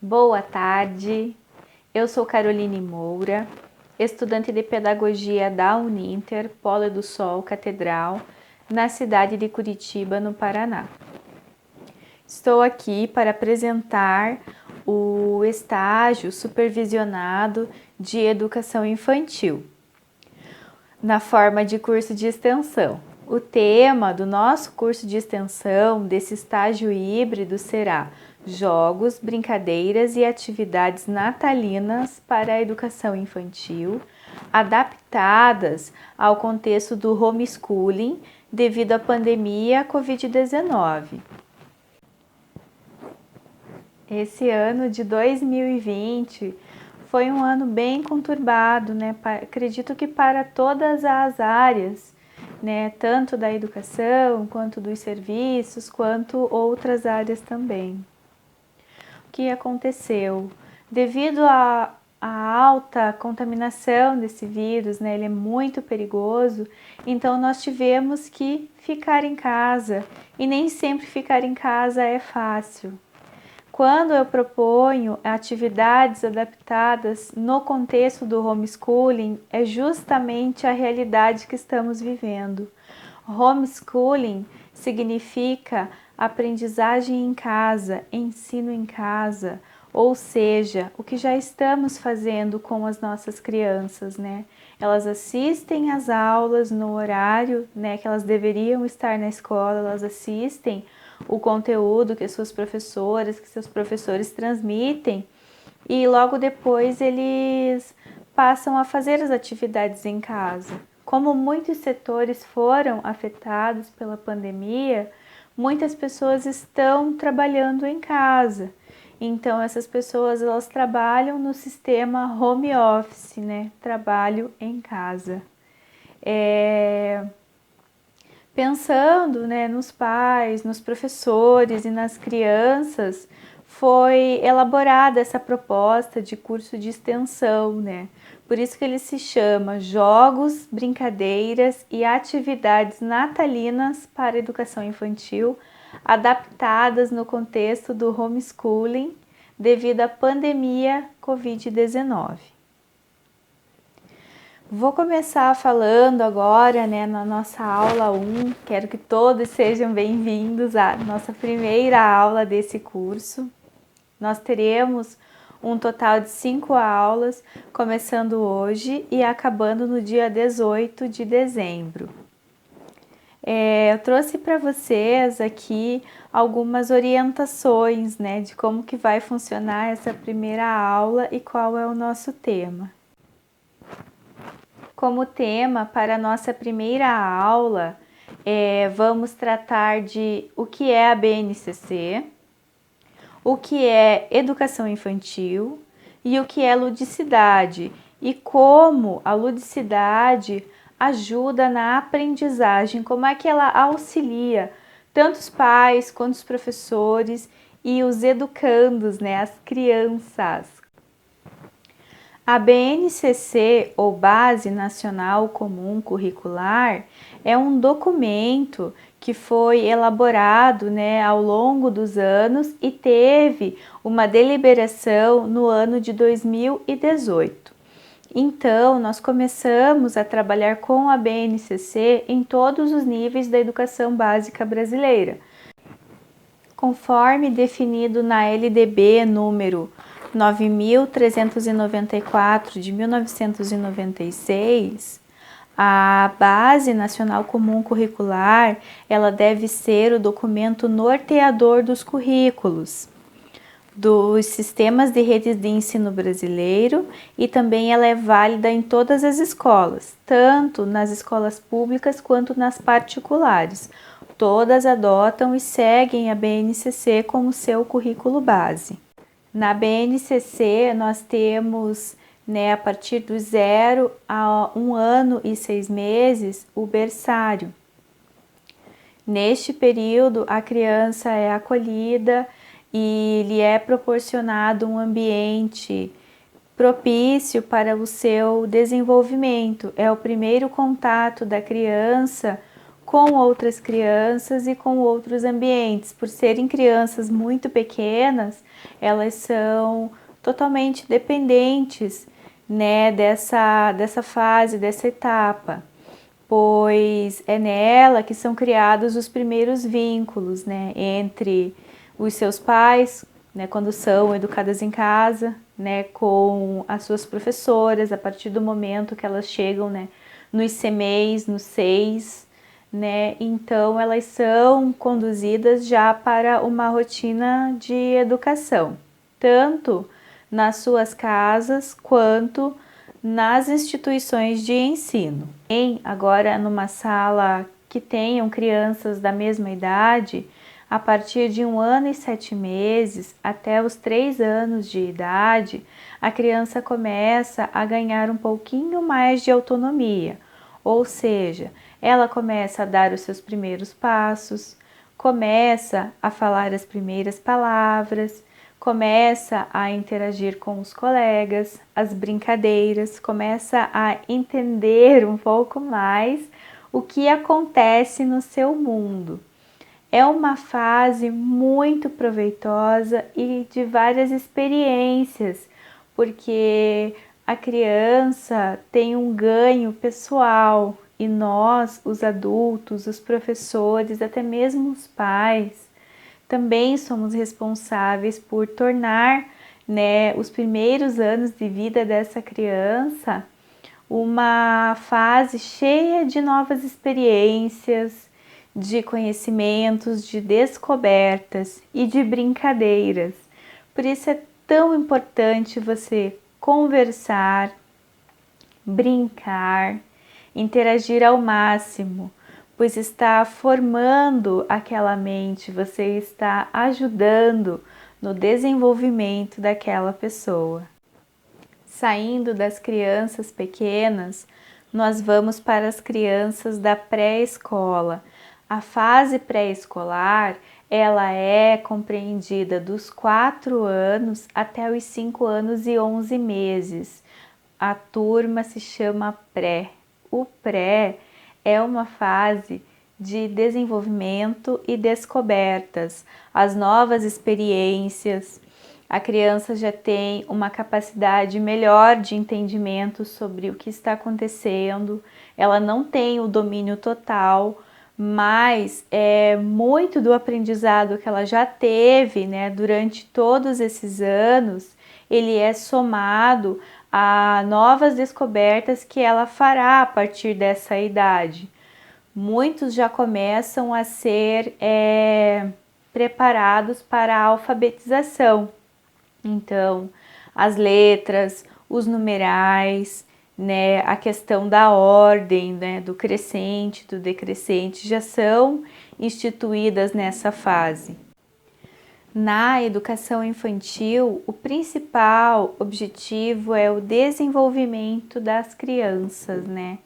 Boa tarde, eu sou Caroline Moura, estudante de Pedagogia da Uninter, Polo do Sol Catedral, na cidade de Curitiba, no Paraná. Estou aqui para apresentar o estágio supervisionado de Educação Infantil, na forma de curso de extensão. O tema do nosso curso de extensão desse estágio híbrido será Jogos, brincadeiras e atividades natalinas para a educação infantil, adaptadas ao contexto do homeschooling devido à pandemia Covid-19. Esse ano de 2020 foi um ano bem conturbado, né? Acredito que para todas as áreas, né? Tanto da educação, quanto dos serviços, quanto outras áreas também. O que aconteceu? Devido à alta contaminação desse vírus, né? Ele é muito perigoso, então nós tivemos que ficar em casa, e nem sempre ficar em casa é fácil. Quando eu proponho atividades adaptadas no contexto do homeschooling, é justamente a realidade que estamos vivendo. Homeschooling significa aprendizagem em casa, ensino em casa, ou seja, o que já estamos fazendo com as nossas crianças, né? Elas assistem às aulas no horário, né, que elas deveriam estar na escola, elas assistem o conteúdo que suas professoras, que seus professores transmitem, e logo depois eles passam a fazer as atividades em casa. Como muitos setores foram afetados pela pandemia, muitas pessoas estão trabalhando em casa. Então essas pessoas elas trabalham no sistema home office, né? Trabalho em casa. Pensando, né, nos pais, nos professores e nas crianças, foi elaborada essa proposta de curso de extensão, né? Por isso que ele se chama Jogos, Brincadeiras e Atividades Natalinas para a Educação Infantil, adaptadas no contexto do homeschooling devido à pandemia Covid-19. Vou começar falando agora, né, na nossa aula 1. Quero que todos sejam bem-vindos à nossa primeira aula desse curso. Nós teremos um total de 5 aulas, começando hoje e acabando no dia 18 de dezembro. Eu trouxe para vocês aqui algumas orientações, né, de como que vai funcionar essa primeira aula e qual é o nosso tema. Como tema para a nossa primeira aula, vamos tratar de o que é a BNCC, o que é educação infantil e o que é ludicidade e como a ludicidade ajuda na aprendizagem, como é que ela auxilia tanto os pais quanto os professores e os educandos, né, as crianças. A BNCC, ou Base Nacional Comum Curricular, é um documento que foi elaborado, né, ao longo dos anos e teve uma deliberação no ano de 2018. Então, nós começamos a trabalhar com a BNCC em todos os níveis da educação básica brasileira. Conforme definido na LDB número 9.394 de 1996, a Base Nacional Comum Curricular, ela deve ser o documento norteador dos currículos, dos sistemas de redes de ensino brasileiro, e também ela é válida em todas as escolas, tanto nas escolas públicas quanto nas particulares. Todas adotam e seguem a BNCC como seu currículo base. Na BNCC, nós temos, né, a partir do 0 a 1 ano e 6 meses, o berçário. Neste período, a criança é acolhida e lhe é proporcionado um ambiente propício para o seu desenvolvimento. É o primeiro contato da criança com outras crianças e com outros ambientes. Por serem crianças muito pequenas, elas são totalmente dependentes, né, dessa fase, dessa etapa, pois é nela que são criados os primeiros vínculos, né, entre os seus pais, né, quando são educadas em casa, né, com as suas professoras, a partir do momento que elas chegam, né, nos CMEIs, nos SEIs, né, então elas são conduzidas já para uma rotina de educação, tanto nas suas casas quanto nas instituições de ensino. Agora numa sala que tenham crianças da mesma idade, a partir de 1 ano e 7 meses até os 3 anos de idade, a criança começa a ganhar um pouquinho mais de autonomia, ou seja, ela começa a dar os seus primeiros passos, começa a falar as primeiras palavras, começa a interagir com os colegas, as brincadeiras, começa a entender um pouco mais o que acontece no seu mundo. É uma fase muito proveitosa e de várias experiências, porque a criança tem um ganho pessoal e nós, os adultos, os professores, até mesmo os pais, também somos responsáveis por tornar, né, os primeiros anos de vida dessa criança uma fase cheia de novas experiências, de conhecimentos, de descobertas e de brincadeiras. Por isso é tão importante você conversar, brincar, interagir ao máximo, pois está formando aquela mente, você está ajudando no desenvolvimento daquela pessoa. Saindo das crianças pequenas, nós vamos para as crianças da pré-escola. A fase pré-escolar, ela é compreendida dos 4 anos até os 5 anos e 11 meses. A turma se chama pré. O pré é uma fase de desenvolvimento e descobertas, as novas experiências. A criança já tem uma capacidade melhor de entendimento sobre o que está acontecendo, ela não tem o domínio total, mas muito do aprendizado que ela já teve, né, durante todos esses anos, ele é somado a novas descobertas que ela fará a partir dessa idade. Muitos já começam a ser preparados para a alfabetização. Então, as letras, os numerais, né, a questão da ordem, né, do crescente, do decrescente, já são instituídas nessa fase. Na educação infantil, o principal objetivo é o desenvolvimento das crianças, né?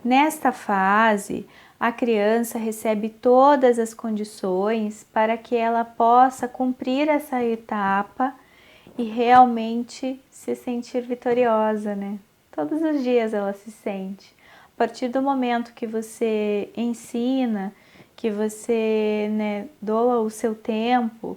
Nesta fase, a criança recebe todas as condições para que ela possa cumprir essa etapa e realmente se sentir vitoriosa, né? Todos os dias ela se sente. A partir do momento que você ensina, que você, né, doa o seu tempo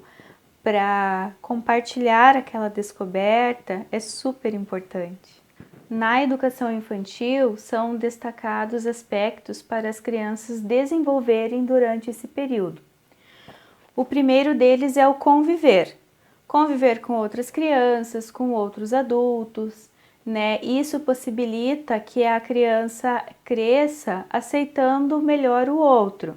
para compartilhar aquela descoberta, é super importante. Na educação infantil, são destacados aspectos para as crianças desenvolverem durante esse período. O primeiro deles é o conviver. Conviver com outras crianças, com outros adultos, né? Isso possibilita que a criança cresça aceitando melhor o outro,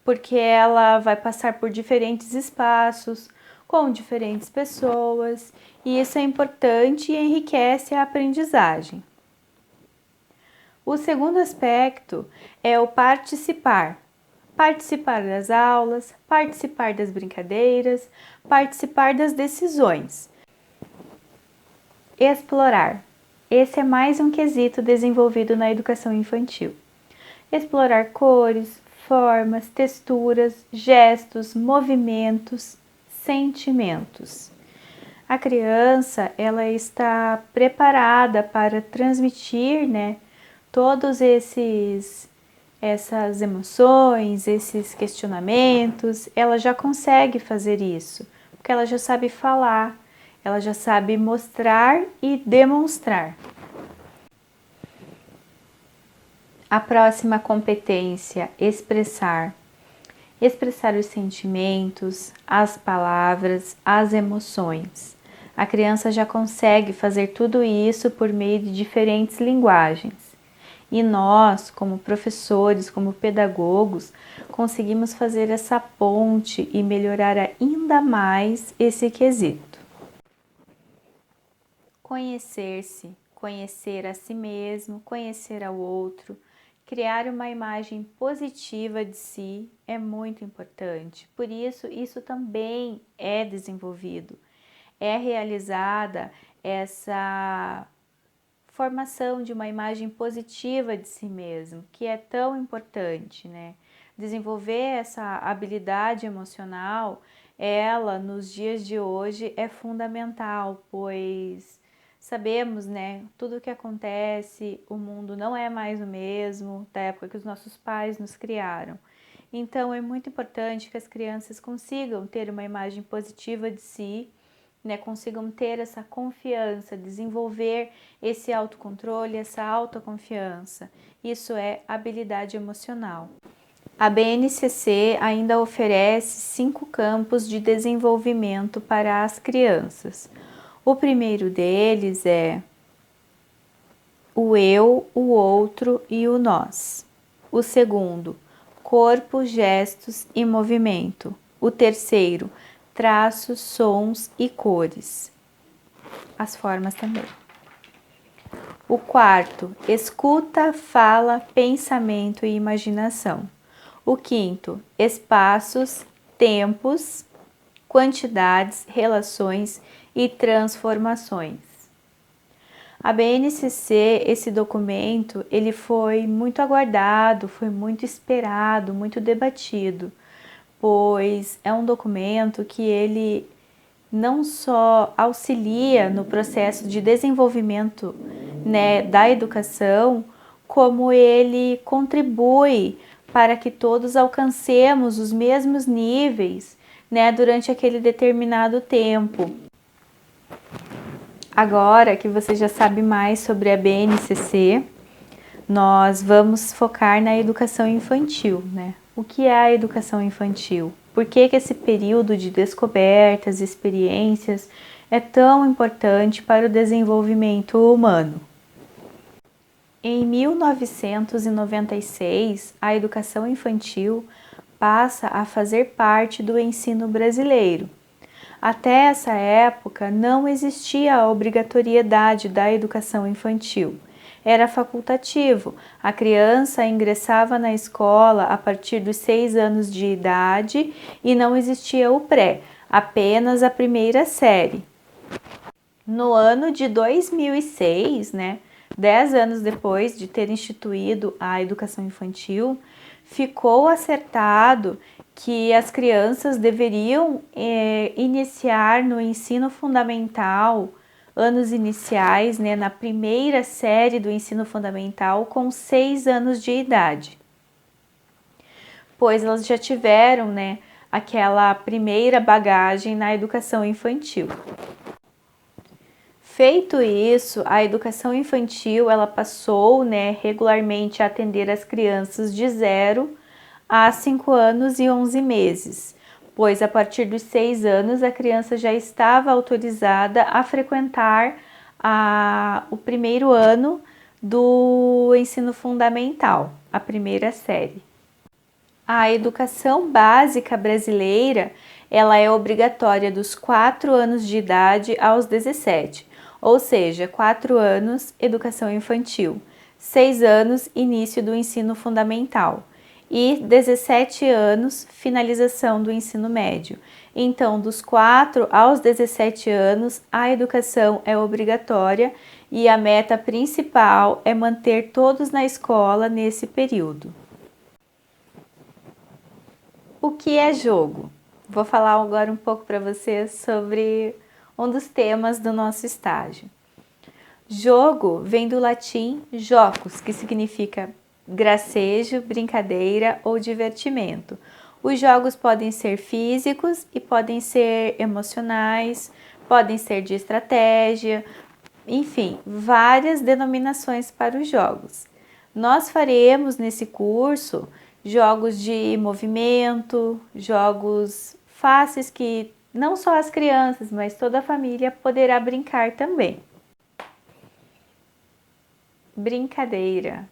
porque ela vai passar por diferentes espaços, com diferentes pessoas, e isso é importante e enriquece a aprendizagem. O segundo aspecto é o participar. Participar das aulas, participar das brincadeiras, participar das decisões. Explorar. Esse é mais um quesito desenvolvido na educação infantil. Explorar cores, formas, texturas, gestos, movimentos, sentimentos. A criança, ela está preparada para transmitir, né, todos esses essas emoções, esses questionamentos, ela já consegue fazer isso, porque ela já sabe falar, ela já sabe mostrar e demonstrar. A próxima competência, expressar. Expressar os sentimentos, as palavras, as emoções. A criança já consegue fazer tudo isso por meio de diferentes linguagens. E nós, como professores, como pedagogos, conseguimos fazer essa ponte e melhorar ainda mais esse quesito. Conhecer-se, conhecer a si mesmo, conhecer ao outro, criar uma imagem positiva de si é muito importante. Por isso, isso também é desenvolvido. É realizada essa formação de uma imagem positiva de si mesmo, que é tão importante, né? Desenvolver essa habilidade emocional, ela nos dias de hoje é fundamental, pois sabemos, né, tudo o que acontece, o mundo não é mais o mesmo da época que os nossos pais nos criaram. Então é muito importante que as crianças consigam ter uma imagem positiva de si, né, consigam ter essa confiança, desenvolver esse autocontrole, essa autoconfiança. Isso é habilidade emocional. A BNCC ainda oferece 5 campos de desenvolvimento para as crianças. O primeiro deles é o eu, o outro e o nós. O segundo, corpo, gestos e movimento. O terceiro, traços, sons e cores. As formas também. O quarto, escuta, fala, pensamento e imaginação. O quinto, espaços, tempos, quantidades, relações e transformações. A BNCC, esse documento, ele foi muito aguardado, foi muito esperado, muito debatido, pois é um documento que ele não só auxilia no processo de desenvolvimento, né, da educação, como ele contribui para que todos alcancemos os mesmos níveis, né, durante aquele determinado tempo. Agora que você já sabe mais sobre a BNCC, nós vamos focar na educação infantil, né? O que é a educação infantil? Por que esse período de descobertas, experiências é tão importante para o desenvolvimento humano? Em 1996, a educação infantil passa a fazer parte do ensino brasileiro. Até essa época, não existia a obrigatoriedade da educação infantil. Era facultativo. A criança ingressava na escola a partir dos 6 anos de idade e não existia o pré, apenas a primeira série. No ano de 2006, 10 anos depois de ter instituído a educação infantil, ficou acertado que as crianças deveriam iniciar no ensino fundamental, anos iniciais, na primeira série do ensino fundamental com 6 anos de idade, pois elas já tiveram, aquela primeira bagagem na educação infantil. Feito isso, a educação infantil ela passou, regularmente a atender as crianças de 0 a 5 anos e 11 meses, pois a partir dos 6 anos a criança já estava autorizada a frequentar o primeiro ano do ensino fundamental, a primeira série. A educação básica brasileira ela é obrigatória dos 4 anos de idade aos 17, ou seja, 4 anos educação infantil, 6 anos início do ensino fundamental e 17 anos finalização do ensino médio. Então, dos 4 aos 17 anos, a educação é obrigatória e a meta principal é manter todos na escola nesse período. O que é jogo? Vou falar agora um pouco para vocês sobre um dos temas do nosso estágio. Jogo vem do latim jocus, que significa gracejo, brincadeira ou divertimento. Os jogos podem ser físicos e podem ser emocionais, podem ser de estratégia, enfim, várias denominações para os jogos. Nós faremos nesse curso jogos de movimento, jogos fáceis que não só as crianças, mas toda a família poderá brincar também. Brincadeira.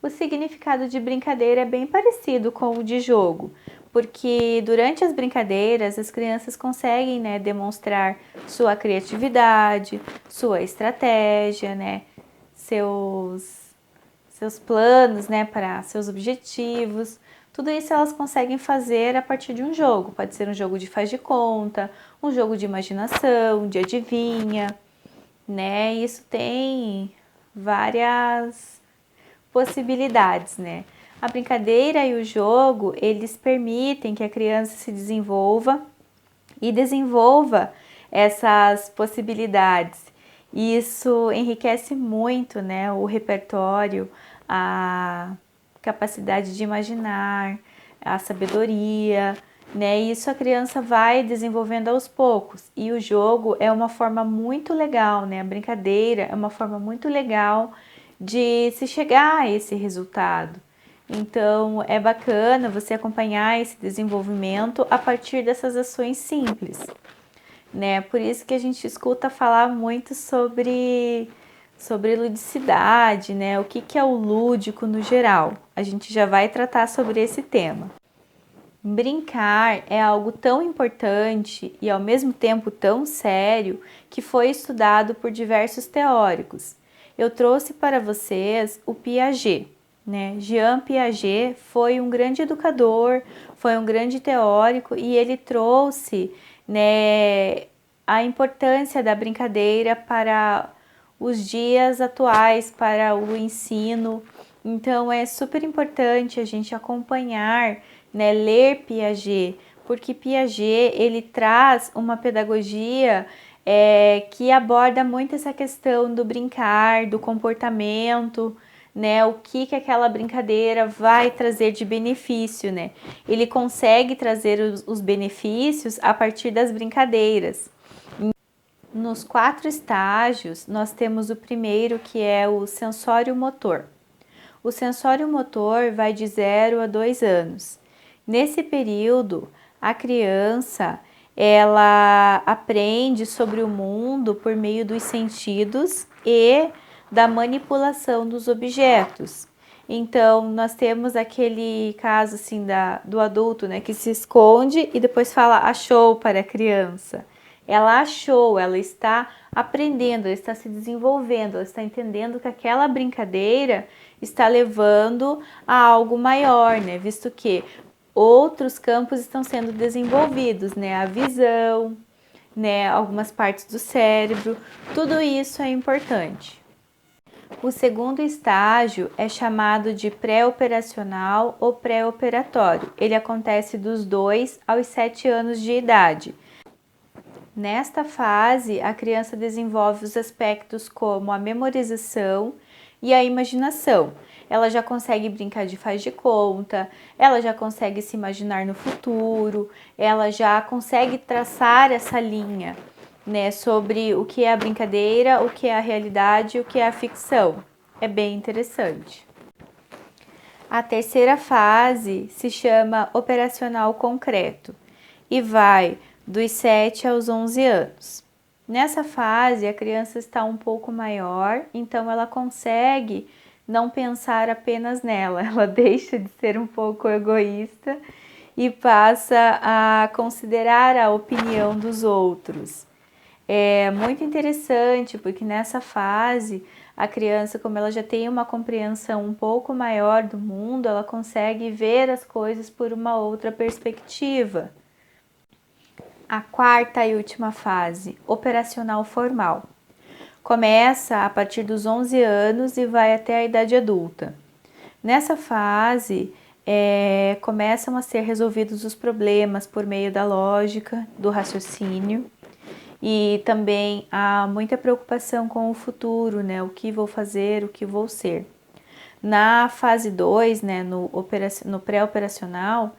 O significado de brincadeira é bem parecido com o de jogo, porque durante as brincadeiras as crianças conseguem, demonstrar sua criatividade, sua estratégia, seus planos, para seus objetivos. Tudo isso elas conseguem fazer a partir de um jogo. Pode ser um jogo de faz de conta, um jogo de imaginação, de adivinha, Isso tem várias possibilidades, A brincadeira e o jogo, eles permitem que a criança se desenvolva e desenvolva essas possibilidades. Isso enriquece muito, o repertório, a capacidade de imaginar, a sabedoria, Isso a criança vai desenvolvendo aos poucos. E o jogo é uma forma muito legal, A brincadeira é uma forma muito legal de se chegar a esse resultado. Então, é bacana você acompanhar esse desenvolvimento a partir dessas ações simples, Por isso que a gente escuta falar muito sobre ludicidade, O que é o lúdico no geral. A gente já vai tratar sobre esse tema. Brincar é algo tão importante e ao mesmo tempo tão sério que foi estudado por diversos teóricos. Eu trouxe para vocês o Piaget, Jean Piaget foi um grande educador, foi um grande teórico e ele trouxe, a importância da brincadeira para os dias atuais, para o ensino. Então é super importante a gente acompanhar, ler Piaget, porque Piaget ele traz uma pedagogia que aborda muito essa questão do brincar, do comportamento, o que aquela brincadeira vai trazer de benefício, Ele consegue trazer os benefícios a partir das brincadeiras. Nos 4 estágios, nós temos o primeiro, que é o sensório motor. O sensório motor vai de 0 a 2 anos. Nesse período, a criança ela aprende sobre o mundo por meio dos sentidos e da manipulação dos objetos. Então, nós temos aquele caso assim do adulto, que se esconde e depois fala achou para a criança. Ela achou, ela está aprendendo, ela está se desenvolvendo, ela está entendendo que aquela brincadeira está levando a algo maior, visto que outros campos estão sendo desenvolvidos, a visão, algumas partes do cérebro, tudo isso é importante. O segundo estágio é chamado de pré-operacional ou pré-operatório. Ele acontece dos 2 aos 7 anos de idade. Nesta fase, a criança desenvolve os aspectos como a memorização e a imaginação. Ela já consegue brincar de faz de conta, ela já consegue se imaginar no futuro, ela já consegue traçar essa linha, sobre o que é a brincadeira, o que é a realidade e o que é a ficção. É bem interessante. A terceira fase se chama operacional concreto e vai dos 7 aos 11 anos. Nessa fase, a criança está um pouco maior, então ela consegue não pensar apenas nela, ela deixa de ser um pouco egoísta e passa a considerar a opinião dos outros. É muito interessante porque nessa fase a criança, como ela já tem uma compreensão um pouco maior do mundo, ela consegue ver as coisas por uma outra perspectiva. A quarta e última fase, operacional formal. Começa a partir dos 11 anos e vai até a idade adulta. Nessa fase, começam a ser resolvidos os problemas por meio da lógica, do raciocínio e também há muita preocupação com o futuro, o que vou fazer, o que vou ser. Na fase 2, né, no pré-operacional,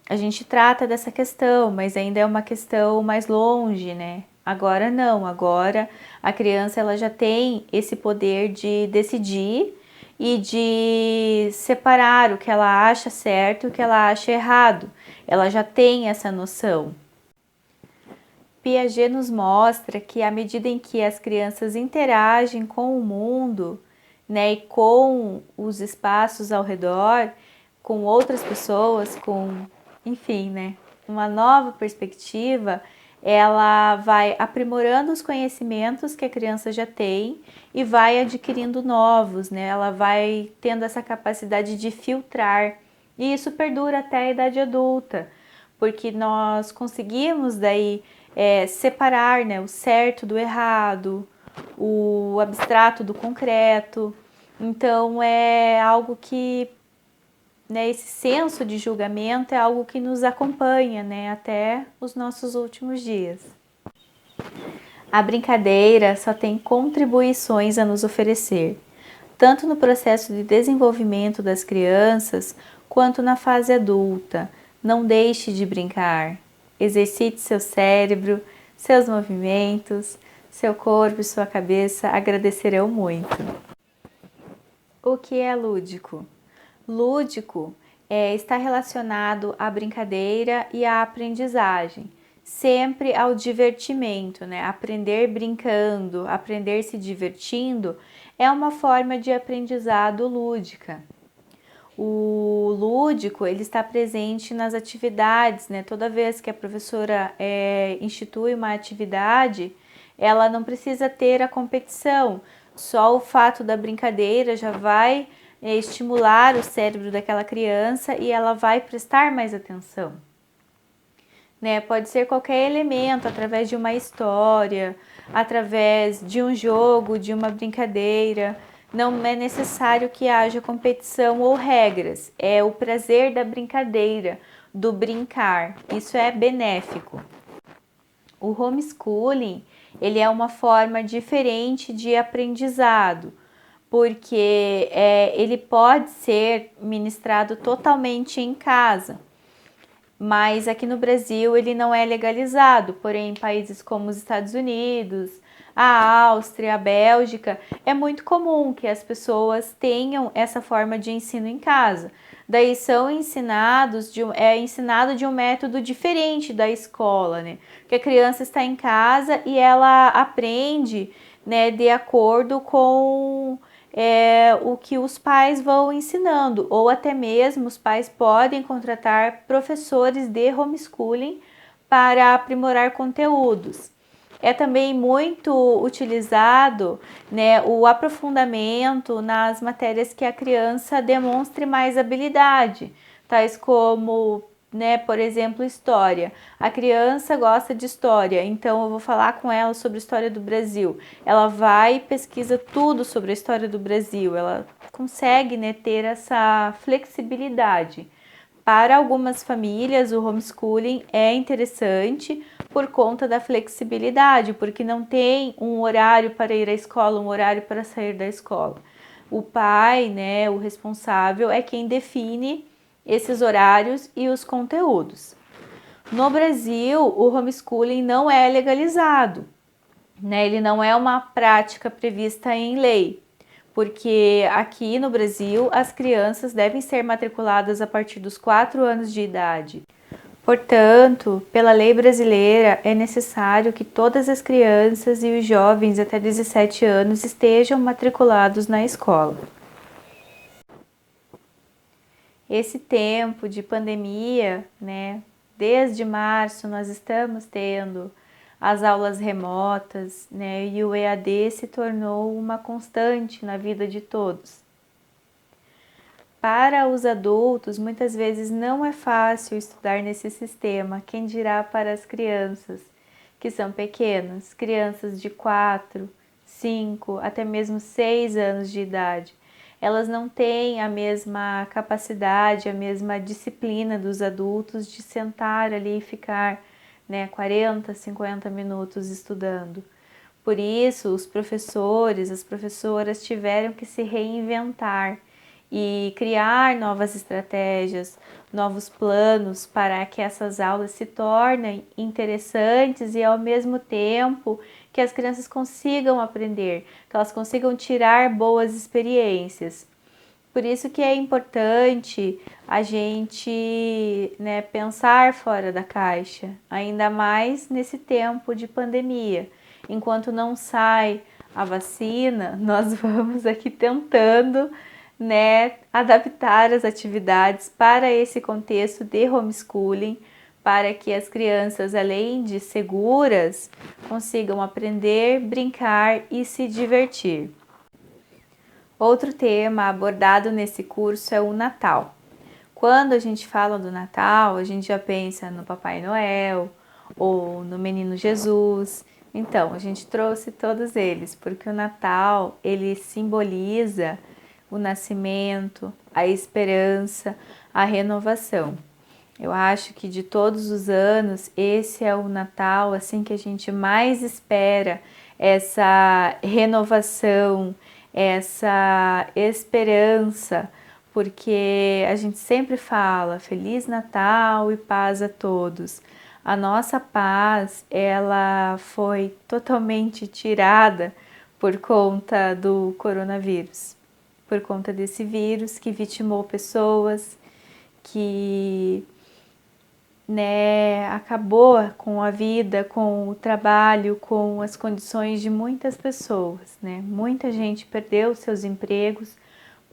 a gente trata dessa questão, mas ainda é uma questão mais longe, né? Agora não, agora a criança ela já tem esse poder de decidir e de separar o que ela acha certo e o que ela acha errado. Ela já tem essa noção. Piaget nos mostra que à medida em que as crianças interagem com o mundo, né, e com os espaços ao redor, com outras pessoas, enfim, né, uma nova perspectiva, ela vai aprimorando os conhecimentos que a criança já tem e vai adquirindo novos, né? Ela vai tendo essa capacidade de filtrar. E isso perdura até a idade adulta, porque nós conseguimos daí separar, né, o certo do errado, o abstrato do concreto. Então é algo que, né, esse senso de julgamento é algo que nos acompanha, né, até os nossos últimos dias. A brincadeira só tem contribuições a nos oferecer, tanto no processo de desenvolvimento das crianças quanto na fase adulta. Não deixe de brincar. Exercite seu cérebro, seus movimentos, seu corpo e sua cabeça agradecerão muito. O que é lúdico? Lúdico está relacionado à brincadeira e à aprendizagem, sempre ao divertimento, né? Aprender brincando, aprender se divertindo é uma forma de aprendizado lúdica. O lúdico ele está presente nas atividades, né? Toda vez que a professora institui uma atividade, ela não precisa ter a competição, só o fato da brincadeira já vai estimular o cérebro daquela criança e ela vai prestar mais atenção. Né? Pode ser qualquer elemento, através de uma história, através de um jogo, de uma brincadeira. Não é necessário que haja competição ou regras, é o prazer da brincadeira, do brincar. Isso é benéfico. O homeschooling, ele é uma forma diferente de aprendizado, porque ele pode ser ministrado totalmente em casa, mas aqui no Brasil ele não é legalizado, porém em países como os Estados Unidos, a Áustria, a Bélgica, é muito comum que as pessoas tenham essa forma de ensino em casa. Daí são ensinados, ensinado de um método diferente da escola, né? Que a criança está em casa e ela aprende, né, de acordo com o que os pais vão ensinando, ou até mesmo os pais podem contratar professores de homeschooling para aprimorar conteúdos. É também muito utilizado, né, o aprofundamento nas matérias que a criança demonstre mais habilidade, tais como, né, por exemplo, história. A criança gosta de história, então eu vou falar com ela sobre a história do Brasil. Ela vai e pesquisa tudo sobre a história do Brasil. Ela consegue, né, ter essa flexibilidade. Para algumas famílias, o homeschooling é interessante por conta da flexibilidade, porque não tem um horário para ir à escola, um horário para sair da escola. O pai, né, o responsável, é quem define esses horários e os conteúdos. No Brasil, o homeschooling não é legalizado, né? Ele não é uma prática prevista em lei, porque aqui no Brasil as crianças devem ser matriculadas a partir dos 4 anos de idade. Portanto, pela lei brasileira, é necessário que todas as crianças e os jovens até 17 anos estejam matriculados na escola. Esse tempo de pandemia, né, desde março nós estamos tendo as aulas remotas, né, e o EAD se tornou uma constante na vida de todos. Para os adultos, muitas vezes não é fácil estudar nesse sistema, quem dirá para as crianças, que são pequenas, crianças de 4, 5, até mesmo 6 anos de idade. Elas não têm a mesma capacidade, a mesma disciplina dos adultos de sentar ali e ficar, né, 40, 50 minutos estudando. Por isso, os professores, as professoras tiveram que se reinventar e criar novas estratégias, novos planos para que essas aulas se tornem interessantes e ao mesmo tempo que as crianças consigam aprender, que elas consigam tirar boas experiências. Por isso que é importante a gente, né, pensar fora da caixa, ainda mais nesse tempo de pandemia. Enquanto não sai a vacina, nós vamos aqui tentando, né, adaptar as atividades para esse contexto de homeschooling, para que as crianças, além de seguras, consigam aprender, brincar e se divertir. Outro tema abordado nesse curso é o Natal. Quando a gente fala do Natal, a gente já pensa no Papai Noel ou no Menino Jesus. Então, a gente trouxe todos eles, porque o Natal, ele simboliza o nascimento, a esperança, a renovação. Eu acho que de todos os anos, esse é o Natal assim que a gente mais espera, essa renovação, essa esperança, porque a gente sempre fala Feliz Natal e paz a todos. A nossa paz, ela foi totalmente tirada por conta do coronavírus, por conta desse vírus que vitimou pessoas, que, né, acabou com a vida, com o trabalho, com as condições de muitas pessoas, né? Muita gente perdeu seus empregos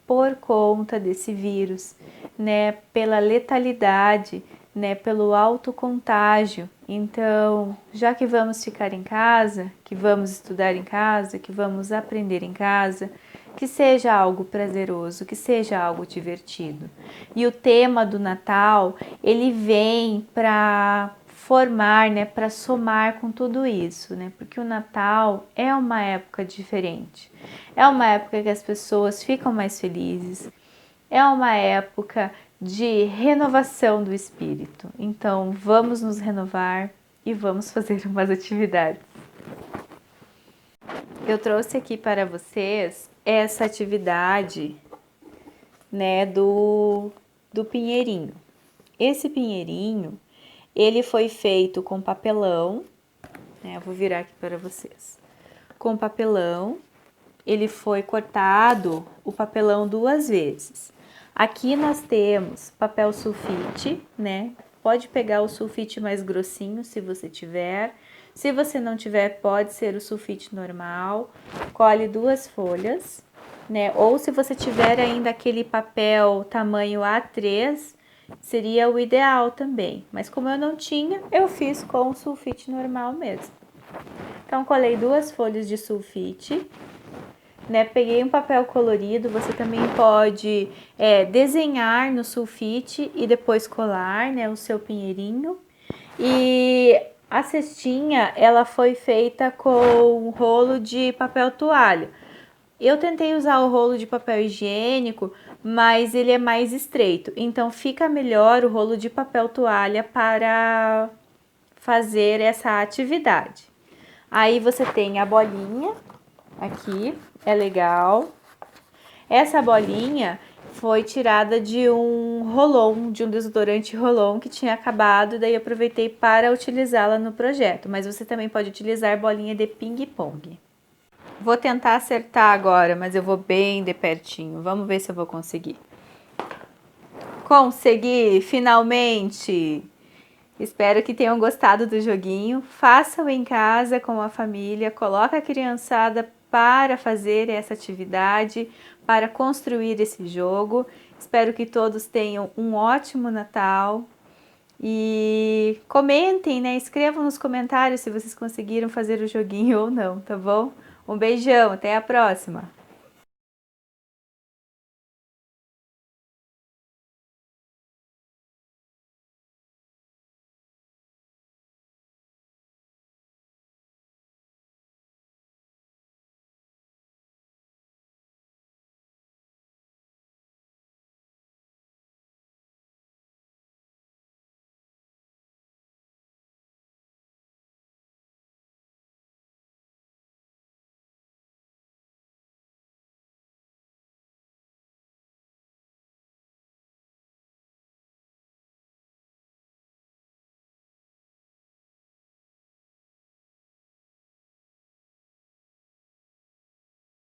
por conta desse vírus, né? Pela letalidade, né? Pelo alto contágio. Então, já que vamos ficar em casa, que vamos estudar em casa, que vamos aprender em casa, que seja algo prazeroso, que seja algo divertido. E o tema do Natal, ele vem para formar, né, para somar com tudo isso, né? Porque o Natal é uma época diferente. É uma época que as pessoas ficam mais felizes. É uma época de renovação do espírito. Então, vamos nos renovar e vamos fazer umas atividades. Eu trouxe aqui para vocês essa atividade, né, do pinheirinho. Esse pinheirinho, ele foi feito com papelão, né, eu vou virar aqui para vocês. Com papelão, ele foi cortado o papelão 2 vezes. Aqui nós temos papel sulfite, né? Pode pegar o sulfite mais grossinho se você tiver. Se você não tiver, pode ser o sulfite normal. Colhe 2 folhas, né? Ou se você tiver ainda aquele papel tamanho A3, seria o ideal também. Mas como eu não tinha, eu fiz com o sulfite normal mesmo. Então, colei 2 folhas de sulfite, né? Peguei um papel colorido, você também pode desenhar no sulfite e depois colar, né, o seu pinheirinho. E a cestinha, ela foi feita com um rolo de papel toalha. Eu tentei usar o rolo de papel higiênico, mas ele é mais estreito. Então, fica melhor o rolo de papel toalha para fazer essa atividade. Aí você tem a bolinha aqui, é legal. Essa bolinha foi tirada de um rolon, de um desodorante rolon que tinha acabado, daí eu aproveitei para utilizá-la no projeto. Mas você também pode utilizar bolinha de ping-pong. Vou tentar acertar agora, mas eu vou bem de pertinho. Vamos ver se eu vou conseguir. Consegui, finalmente! Espero que tenham gostado do joguinho. Façam em casa com a família, coloca a criançada para fazer essa atividade, para construir esse jogo. Espero que todos tenham um ótimo Natal. E comentem, né? Escrevam nos comentários se vocês conseguiram fazer o joguinho ou não, tá bom? Um beijão, até a próxima!